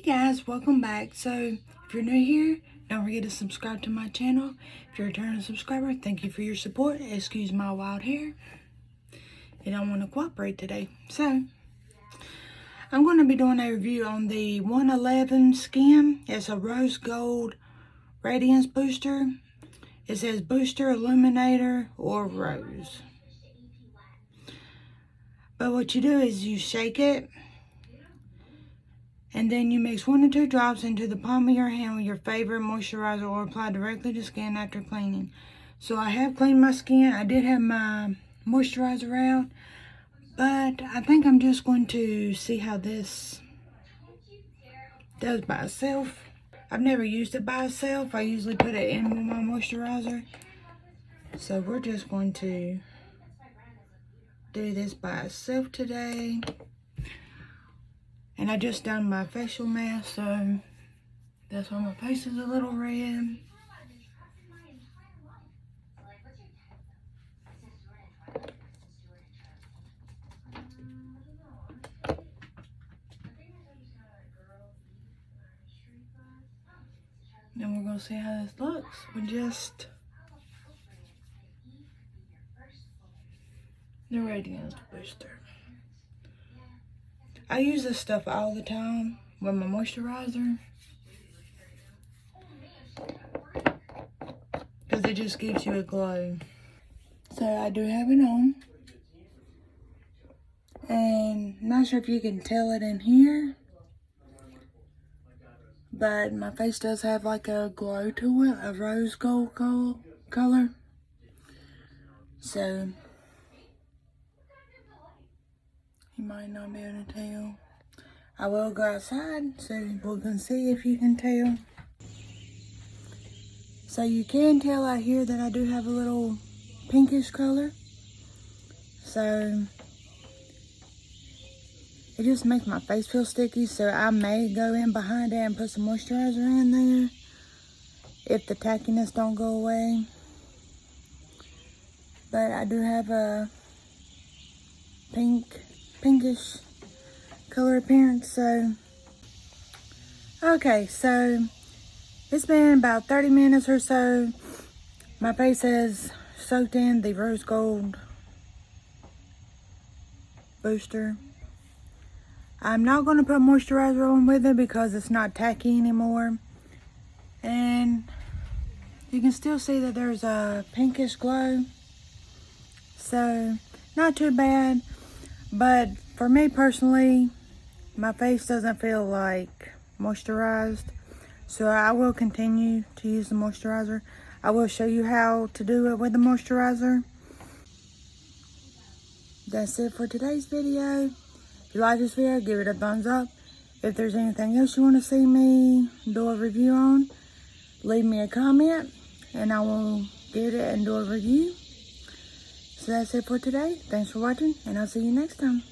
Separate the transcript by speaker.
Speaker 1: Guys, welcome back. So if you're new here, don't forget to subscribe to my channel. If you're a returning subscriber, thank you for your support. Excuse my wild hair. You don't want to cooperate today. So I'm going to be doing a review on the 111 skin. It's a rose gold radiance booster. It says booster, illuminator, or rose. But what you do is you shake it, and then you mix 1 to 2 drops into the palm of your hand with your favorite moisturizer or apply directly to skin after cleaning. So I have cleaned my skin. I did have my moisturizer out, but I think I'm just going to see how this does by itself. I've never used it by itself. I usually put it in with my moisturizer. So we're just going to do this by itself today. And I just done my facial mask, so that's why my face is a little red. Then we're gonna see how this looks with just the Radiance booster. I use this stuff all the time with my moisturizer because it just gives you a glow. So I do have it on, and not sure if you can tell it in here, but my face does have like a glow to it, a rose gold color. So you might not be able to tell. I will go outside so we can see if you can tell. So you can tell out here that I do have a little pinkish color. So it just makes my face feel sticky. So I may go in behind it and put some moisturizer in there if the tackiness don't go away. But I do have a pinkish color appearance. So okay, so it's been about 30 minutes or so. My face has soaked in the rose gold booster. I'm not going to put moisturizer on with it because it's not tacky anymore, and you can still see that there's a pinkish glow, so not too bad. But for me personally, my face doesn't feel like moisturized, so I will continue to use the moisturizer. I will show you how to do it with the moisturizer. That's it for today's video. If you like this video, give it a thumbs up. If there's anything else you want to see me do a review on, leave me a comment and I will get it and do a review. So that's it for today. Thanks for watching, and I'll see you next time.